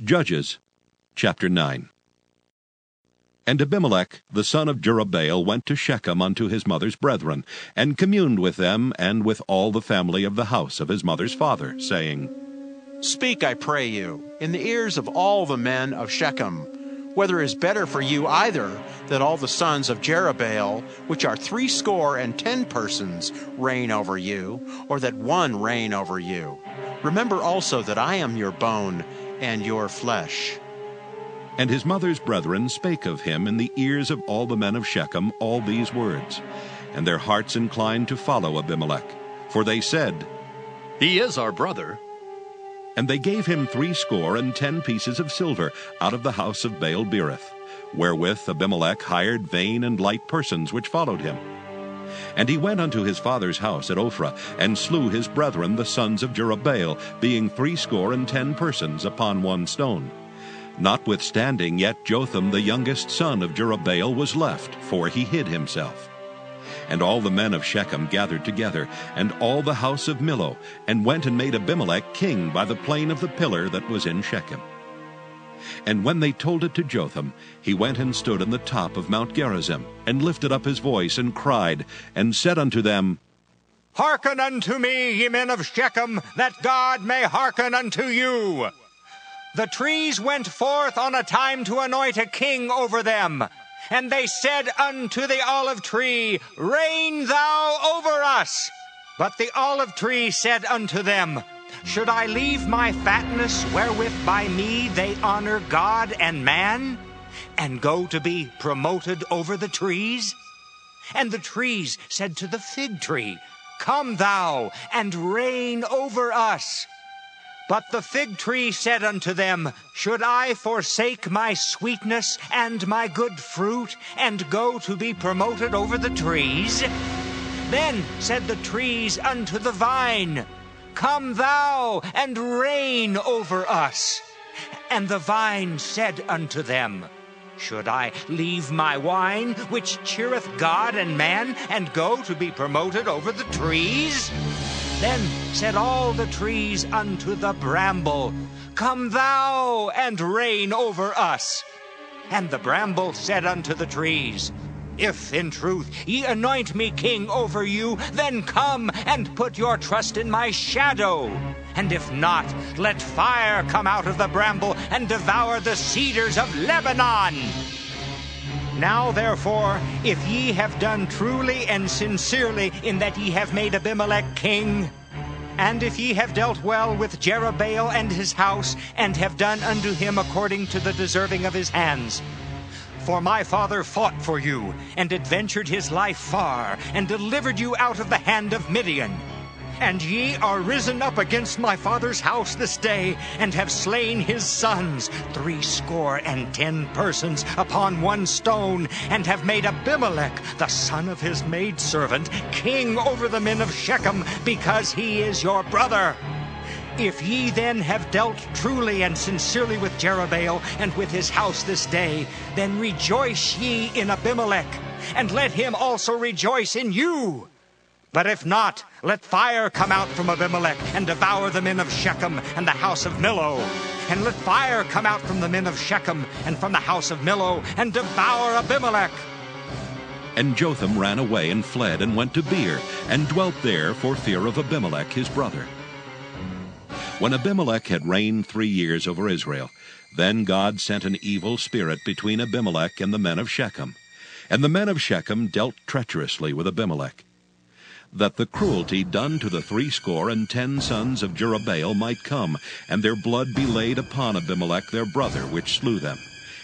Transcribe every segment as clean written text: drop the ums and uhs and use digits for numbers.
Judges chapter 9. And Abimelech the son of Jerubbaal went to Shechem unto his mother's brethren, and communed with them and with all the family of the house of his mother's father, saying, Speak, I pray you, in the ears of all the men of Shechem, whether it is better for you either that all the sons of Jerubbaal, which are 70 persons, reign over you, or that one reign over you. Remember also that I am your bone and your flesh. And his mother's brethren spake of him in the ears of all the men of Shechem all these words. And their hearts inclined to follow Abimelech. For they said, He is our brother. And they gave him 70 pieces of silver out of the house of Baal-berith, wherewith Abimelech hired vain and light persons which followed him. And he went unto his father's house at Ophrah, and slew his brethren the sons of Jerubbaal, being 70 persons upon one stone. Notwithstanding yet Jotham the youngest son of Jerubbaal was left, for he hid himself. And all the men of Shechem gathered together, and all the house of Millo, and went and made Abimelech king by the plain of the pillar that was in Shechem. And when they told it to Jotham, he went and stood on the top of Mount Gerizim, and lifted up his voice, and cried, and said unto them, Hearken unto me, ye men of Shechem, that God may hearken unto you. The trees went forth on a time to anoint a king over them. And they said unto the olive tree, Reign thou over us. But the olive tree said unto them, Should I leave my fatness wherewith by me they honor God and man, and go to be promoted over the trees? And the trees said to the fig tree, Come thou and reign over us. But the fig tree said unto them, Should I forsake my sweetness and my good fruit, and go to be promoted over the trees? Then said the trees unto the vine, Come thou and reign over us. And the vine said unto them, Should I leave my wine, which cheereth God and man, and go to be promoted over the trees? Then said all the trees unto the bramble, Come thou and reign over us. And the bramble said unto the trees, If in truth ye anoint me king over you, then come and put your trust in my shadow. And if not, let fire come out of the bramble and devour the cedars of Lebanon. Now therefore, if ye have done truly and sincerely in that ye have made Abimelech king, and if ye have dealt well with Jerubbaal and his house, and have done unto him according to the deserving of his hands, for my father fought for you, and adventured his life far, and delivered you out of the hand of Midian. And ye are risen up against my father's house this day, and have slain his sons, 70 persons upon one stone, and have made Abimelech, the son of his maidservant, king over the men of Shechem, because he is your brother. If ye then have dealt truly and sincerely with Jerubbaal and with his house this day, then rejoice ye in Abimelech, and let him also rejoice in you. But if not, let fire come out from Abimelech, and devour the men of Shechem and the house of Millo. And let fire come out from the men of Shechem and from the house of Millo, and devour Abimelech. And Jotham ran away and fled, and went to Beer, and dwelt there for fear of Abimelech his brother. When Abimelech had reigned 3 years over Israel, then God sent an evil spirit between Abimelech and the men of Shechem. And the men of Shechem dealt treacherously with Abimelech, that the cruelty done to the 70 sons of Jerubbaal might come, and their blood be laid upon Abimelech their brother, which slew them,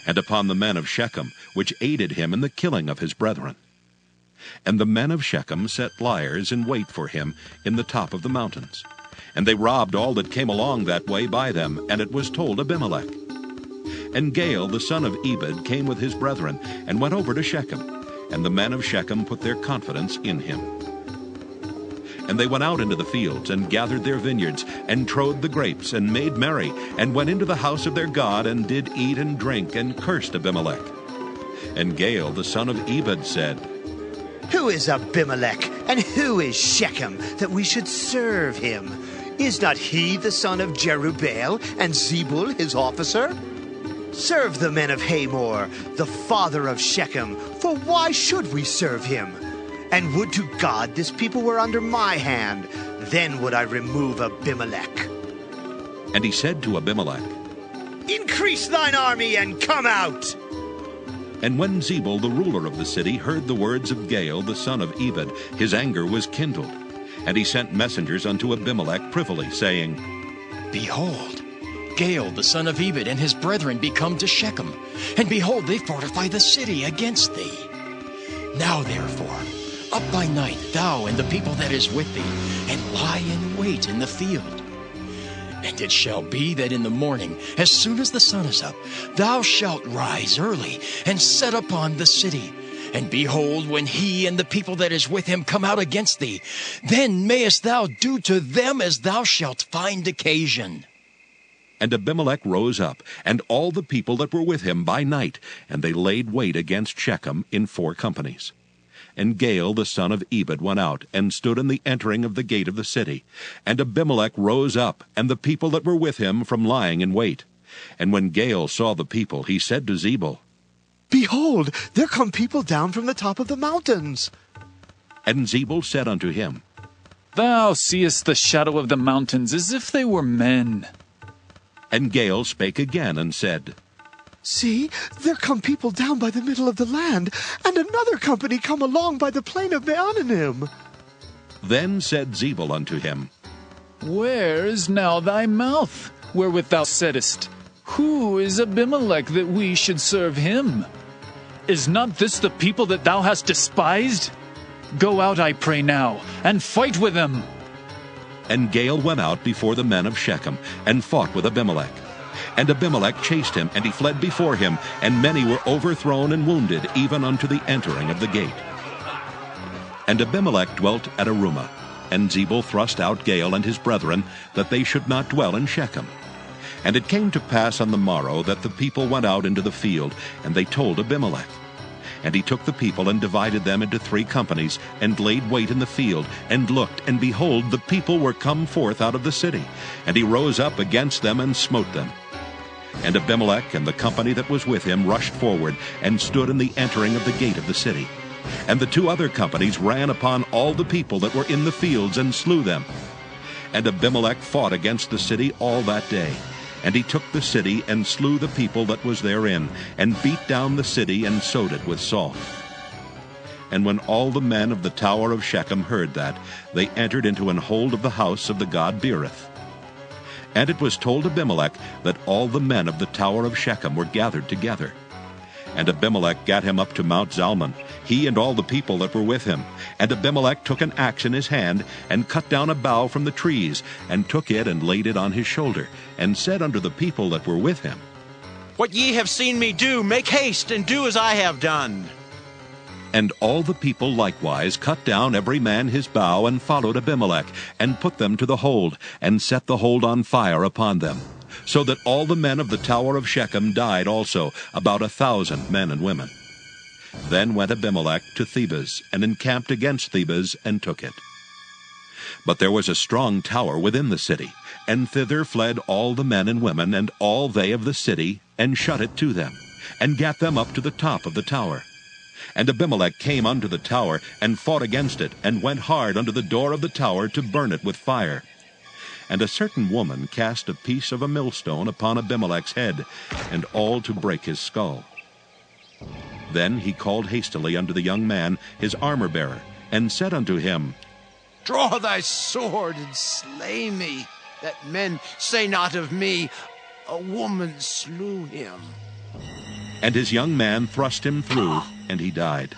and upon the men of Shechem, which aided him in the killing of his brethren. And the men of Shechem set liers in wait for him in the top of the mountains. And they robbed all that came along that way by them, and it was told Abimelech. And Gaal the son of Ebed came with his brethren, and went over to Shechem, and the men of Shechem put their confidence in him. And they went out into the fields, and gathered their vineyards, and trode the grapes, and made merry, and went into the house of their God, and did eat and drink, and cursed Abimelech. And Gaal the son of Ebed said, Who is Abimelech, and who is Shechem, that we should serve him? Is not he the son of Jerubbaal, and Zebul his officer? Serve the men of Hamor, the father of Shechem, for why should we serve him? And would to God this people were under my hand, then would I remove Abimelech. And he said to Abimelech, Increase thine army and come out. And when Zebul the ruler of the city heard the words of Gaal the son of Ebed, his anger was kindled. And he sent messengers unto Abimelech privily, saying, Behold, Gaal the son of Ebed and his brethren be come to Shechem, and behold, they fortify the city against thee. Now therefore, up by night, thou and the people that is with thee, and lie in wait in the field. And it shall be that in the morning, as soon as the sun is up, thou shalt rise early, and set upon the city. And behold, when he and the people that is with him come out against thee, then mayest thou do to them as thou shalt find occasion. And Abimelech rose up, and all the people that were with him by night, and they laid wait against Shechem in 4 companies. And Gaal the son of Ebed went out, and stood in the entering of the gate of the city. And Abimelech rose up, and the people that were with him from lying in wait. And when Gaal saw the people, he said to Zebul, Behold, there come people down from the top of the mountains. And Zebul said unto him, Thou seest the shadow of the mountains as if they were men. And Gaal spake again and said, See, there come people down by the middle of the land, and another company come along by the plain of Meonanim. Then said Zebul unto him, Where is now thy mouth, wherewith thou saidst, Who is Abimelech that we should serve him? Is not this the people that thou hast despised? Go out, I pray now, and fight with them. And Gaal went out before the men of Shechem, and fought with Abimelech. And Abimelech chased him, and he fled before him, and many were overthrown and wounded, even unto the entering of the gate. And Abimelech dwelt at Arumah, and Zebul thrust out Gaal and his brethren, that they should not dwell in Shechem. And it came to pass on the morrow that the people went out into the field, and they told Abimelech. And he took the people and divided them into 3 companies, and laid wait in the field, and looked, and behold, the people were come forth out of the city. And he rose up against them and smote them. And Abimelech and the company that was with him rushed forward, and stood in the entering of the gate of the city. And the 2 other companies ran upon all the people that were in the fields, and slew them. And Abimelech fought against the city all that day. And he took the city, and slew the people that was therein, and beat down the city, and sowed it with salt. And when all the men of the tower of Shechem heard that, they entered into an hold of the house of the god Beerith. And it was told Abimelech that all the men of the tower of Shechem were gathered together. And Abimelech gat him up to Mount Zalmon, he and all the people that were with him. And Abimelech took an axe in his hand, and cut down a bough from the trees, and took it and laid it on his shoulder, and said unto the people that were with him, What ye have seen me do, make haste, and do as I have done. And all the people likewise cut down every man his bough, and followed Abimelech, and put them to the hold, and set the hold on fire upon them. So that all the men of the tower of Shechem died also, about 1,000 men and women. Then went Abimelech to Thebez, and encamped against Thebez, and took it. But there was a strong tower within the city, and thither fled all the men and women, and all they of the city, and shut it to them, and gat them up to the top of the tower. And Abimelech came unto the tower, and fought against it, and went hard unto the door of the tower to burn it with fire. And a certain woman cast a piece of a millstone upon Abimelech's head, and all to break his skull. Then he called hastily unto the young man, his armor-bearer, and said unto him, Draw thy sword, and slay me, that men say not of me, A woman slew him. And his young man thrust him through, and he died.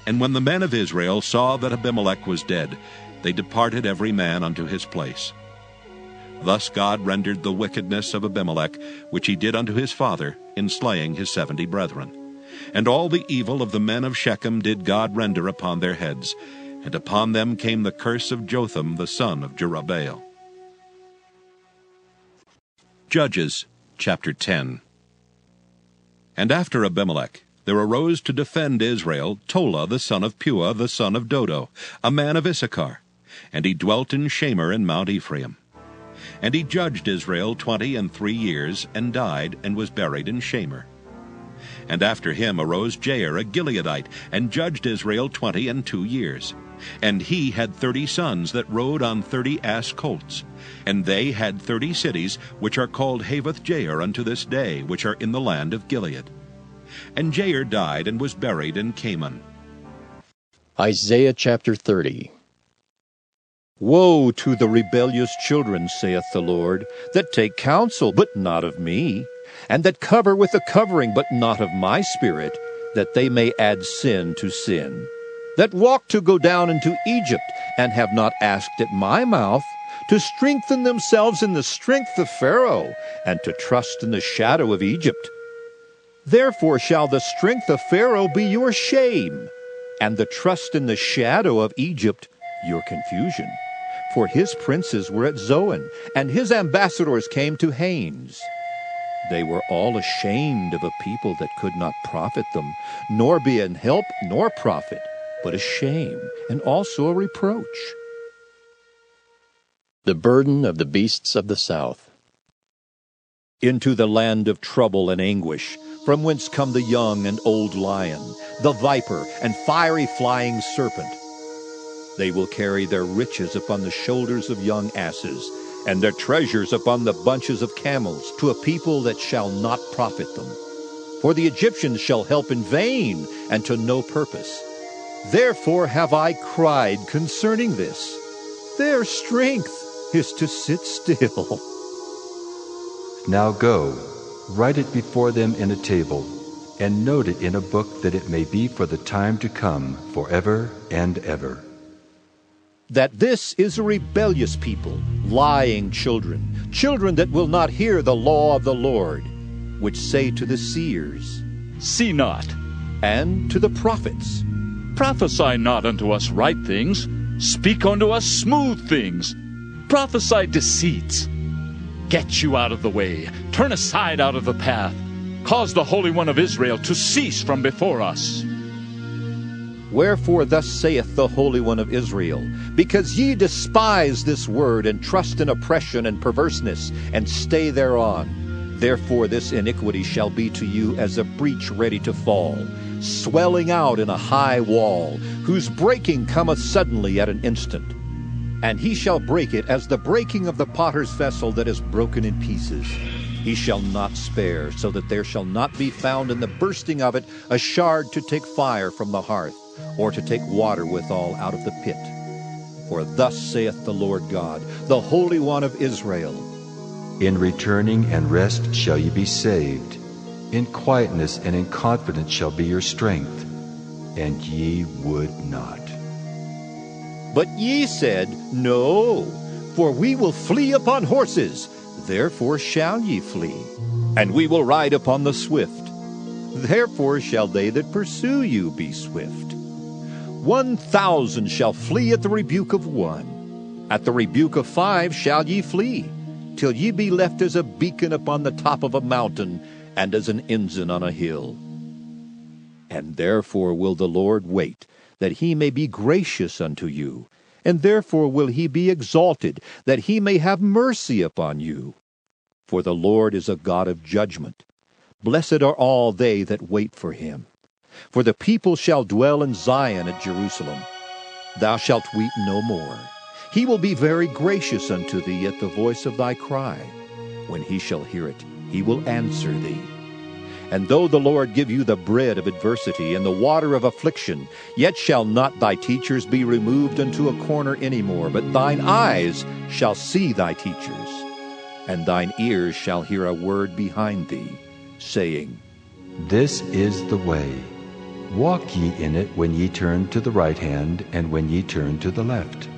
And when the men of Israel saw that Abimelech was dead, they departed every man unto his place. Thus God rendered the wickedness of Abimelech, which he did unto his father, in slaying his 70 brethren. And all the evil of the men of Shechem did God render upon their heads, and upon them came the curse of Jotham the son of Jerubbaal. Judges chapter 10. And after Abimelech there arose to defend Israel Tola the son of Puah the son of Dodo, a man of Issachar. And he dwelt in Shamir in Mount Ephraim. And he judged Israel 23 years, and died, and was buried in Shamir. And after him arose Jair a Gileadite, and judged Israel 22 years. And he had 30 sons that rode on 30 ass colts. And they had 30 cities, which are called Havoth Jair unto this day, which are in the land of Gilead. And Jair died, and was buried in Caman. Isaiah chapter 30. Woe to the rebellious children, saith the Lord, that take counsel, but not of me, and that cover with a covering, but not of my spirit, that they may add sin to sin, that walk to go down into Egypt, and have not asked at my mouth, to strengthen themselves in the strength of Pharaoh, and to trust in the shadow of Egypt. Therefore shall the strength of Pharaoh be your shame, and the trust in the shadow of Egypt your confusion. For his princes were at Zoan, and his ambassadors came to Hanes. They were all ashamed of a people that could not profit them, nor be an help nor profit, but a shame, and also a reproach. The burden of the beasts of the south. Into the land of trouble and anguish, from whence come the young and old lion, the viper and fiery flying serpent. They will carry their riches upon the shoulders of young asses, and their treasures upon the bunches of camels, to a people that shall not profit them. For the Egyptians shall help in vain, and to no purpose. Therefore have I cried concerning this. Their strength is to sit still. Now go, write it before them in a table, and note it in a book, that it may be for the time to come, forever and ever. That this is a rebellious people, lying children, children that will not hear the law of the Lord, which say to the seers, See not, and to the prophets, prophesy not unto us right things, speak unto us smooth things, prophesy deceits. Get you out of the way, turn aside out of the path, cause the Holy One of Israel to cease from before us. Wherefore thus saith the Holy One of Israel, because ye despise this word, and trust in oppression and perverseness, and stay thereon, therefore this iniquity shall be to you as a breach ready to fall, swelling out in a high wall, whose breaking cometh suddenly at an instant. And he shall break it as the breaking of the potter's vessel that is broken in pieces. He shall not spare, so that there shall not be found in the bursting of it a shard to take fire from the hearth, or to take water withal out of the pit. For thus saith the Lord God, the Holy One of Israel, In returning and rest shall ye be saved. In quietness and in confidence shall be your strength. And ye would not. But ye said, No, for we will flee upon horses, therefore shall ye flee. And we will ride upon the swift, therefore shall they that pursue you be swift. 1,000 shall flee at the rebuke of one. At the rebuke of 5 shall ye flee, till ye be left as a beacon upon the top of a mountain, and as an ensign on a hill. And therefore will the Lord wait, that he may be gracious unto you, and therefore will he be exalted, that he may have mercy upon you. For the Lord is a God of judgment. Blessed are all they that wait for him. For the people shall dwell in Zion at Jerusalem. Thou shalt weep no more. He will be very gracious unto thee at the voice of thy cry. When he shall hear it, he will answer thee. And though the Lord give you the bread of adversity and the water of affliction, yet shall not thy teachers be removed unto a corner any more, but thine eyes shall see thy teachers, and thine ears shall hear a word behind thee, saying, This is the way. Walk ye in it when ye turn to the right hand, and when ye turn to the left.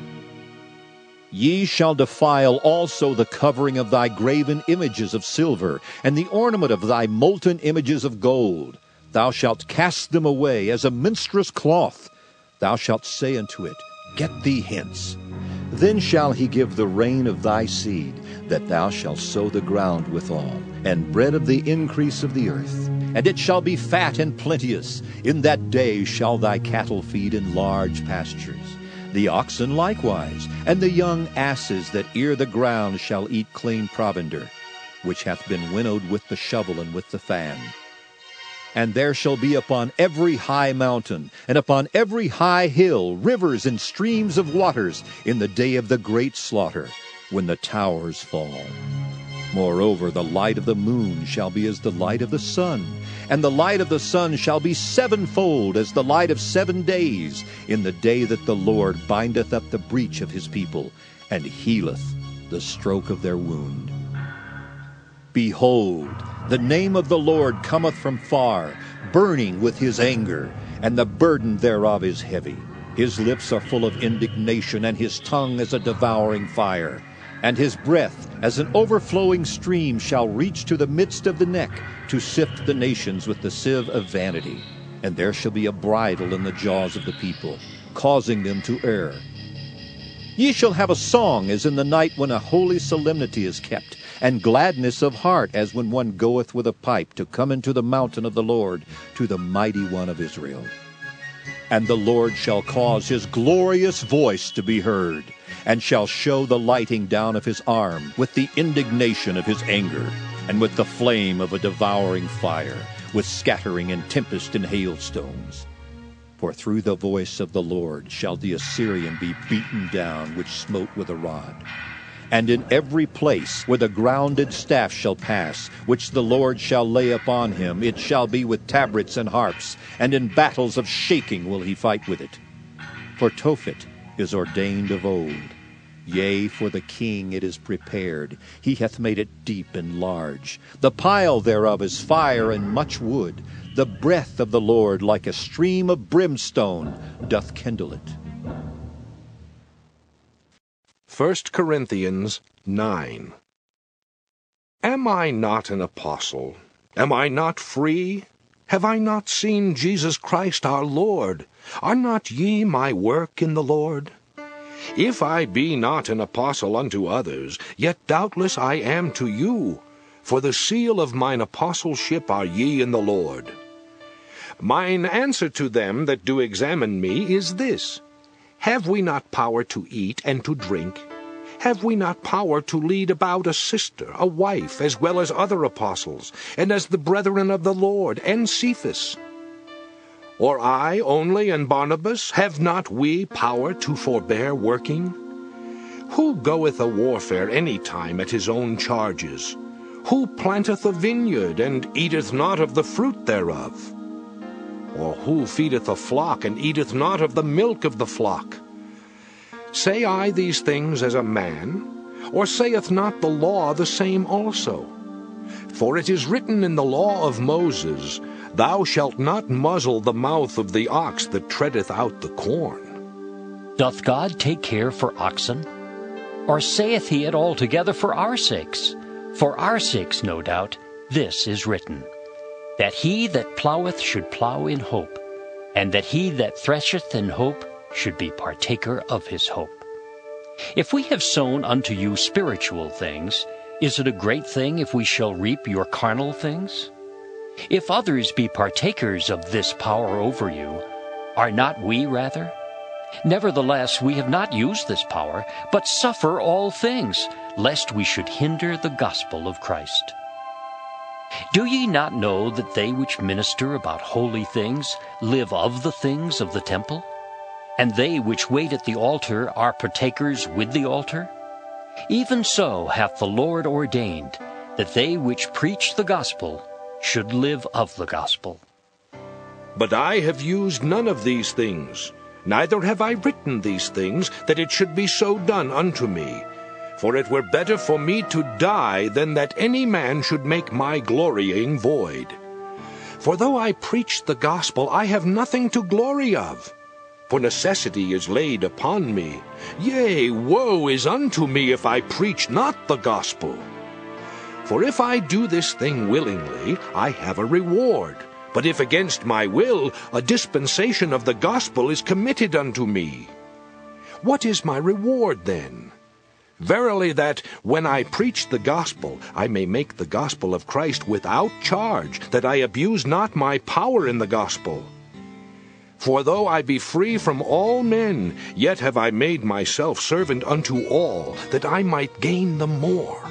Ye shall defile also the covering of thy graven images of silver, and the ornament of thy molten images of gold. Thou shalt cast them away as a minstrel's cloth. Thou shalt say unto it, Get thee hence. Then shall he give the rain of thy seed, that thou shalt sow the ground withal, and bread of the increase of the earth. And it shall be fat and plenteous. In that day shall thy cattle feed in large pastures. The oxen likewise, and the young asses that ear the ground shall eat clean provender, which hath been winnowed with the shovel and with the fan. And there shall be upon every high mountain, and upon every high hill, rivers and streams of waters in the day of the great slaughter, when the towers fall. Moreover, the light of the moon shall be as the light of the sun, and the light of the sun shall be sevenfold as the light of 7 days, in the day that the Lord bindeth up the breach of his people, and healeth the stroke of their wound. Behold, the name of the Lord cometh from far, burning with his anger, and the burden thereof is heavy. His lips are full of indignation, and his tongue as a devouring fire. And his breath as an overflowing stream shall reach to the midst of the neck, to sift the nations with the sieve of vanity. And there shall be a bridle in the jaws of the people, causing them to err. Ye shall have a song as in the night when a holy solemnity is kept, and gladness of heart as when one goeth with a pipe to come into the mountain of the Lord, to the mighty one of Israel. And the Lord shall cause his glorious voice to be heard, and shall show the lighting down of his arm, with the indignation of his anger, and with the flame of a devouring fire, with scattering and tempest and hailstones. For through the voice of the Lord shall the Assyrian be beaten down, which smote with a rod. And in every place where the grounded staff shall pass, which the Lord shall lay upon him, it shall be with tabrets and harps, and in battles of shaking will he fight with it. For Tophet is ordained of old. Yea, for the king it is prepared. He hath made it deep and large. The pile thereof is fire and much wood. The breath of the Lord, like a stream of brimstone, doth kindle it. 1 Corinthians 9. Am I not an apostle? Am I not free? Have I not seen Jesus Christ our Lord? Are not ye my work in the Lord? If I be not an apostle unto others, yet doubtless I am to you, for the seal of mine apostleship are ye in the Lord. Mine answer to them that do examine me is this: Have we not power to eat and to drink? Have we not power to lead about a sister, a wife, as well as other apostles, and as the brethren of the Lord, and Cephas? Or I only and Barnabas, have not we power to forbear working? Who goeth a warfare any time at his own charges? Who planteth a vineyard, and eateth not of the fruit thereof? Or who feedeth a flock, and eateth not of the milk of the flock? Say I these things as a man? Or saith not the law the same also? For it is written in the law of Moses, Thou shalt not muzzle the mouth of the ox that treadeth out the corn. Doth God take care for oxen? Or saith he it altogether for our sakes? For our sakes, no doubt, this is written, that he that ploweth should plow in hope, and that he that thresheth in hope should be partaker of his hope. If we have sown unto you spiritual things, is it a great thing if we shall reap your carnal things? If others be partakers of this power over you, are not we rather? Nevertheless, we have not used this power, but suffer all things, lest we should hinder the gospel of Christ. Do ye not know that they which minister about holy things live of the things of the temple? And they which wait at the altar are partakers with the altar? Even so hath the Lord ordained, that they which preach the gospel should live of the gospel. But I have used none of these things, neither have I written these things, that it should be so done unto me. For it were better for me to die than that any man should make my glorying void. For though I preach the gospel, I have nothing to glory of. For necessity is laid upon me. Yea, woe is unto me if I preach not the gospel. For if I do this thing willingly, I have a reward. But if against my will, a dispensation of the gospel is committed unto me. What is my reward then? Verily that, when I preach the gospel, I may make the gospel of Christ without charge, that I abuse not my power in the gospel. For though I be free from all men, yet have I made myself servant unto all, that I might gain the more.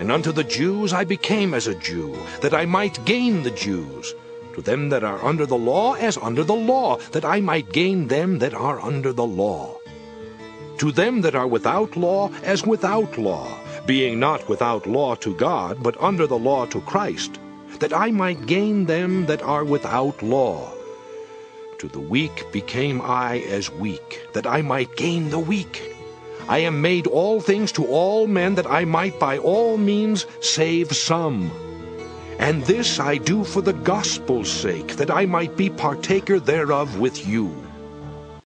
And unto the Jews I became as a Jew, that I might gain the Jews. To them that are under the law, as under the law, that I might gain them that are under the law. To them that are without law, as without law, being not without law to God, but under the law to Christ, that I might gain them that are without law. To the weak became I as weak, that I might gain the weak. I am made all things to all men, that I might by all means save some. And this I do for the gospel's sake, that I might be partaker thereof with you.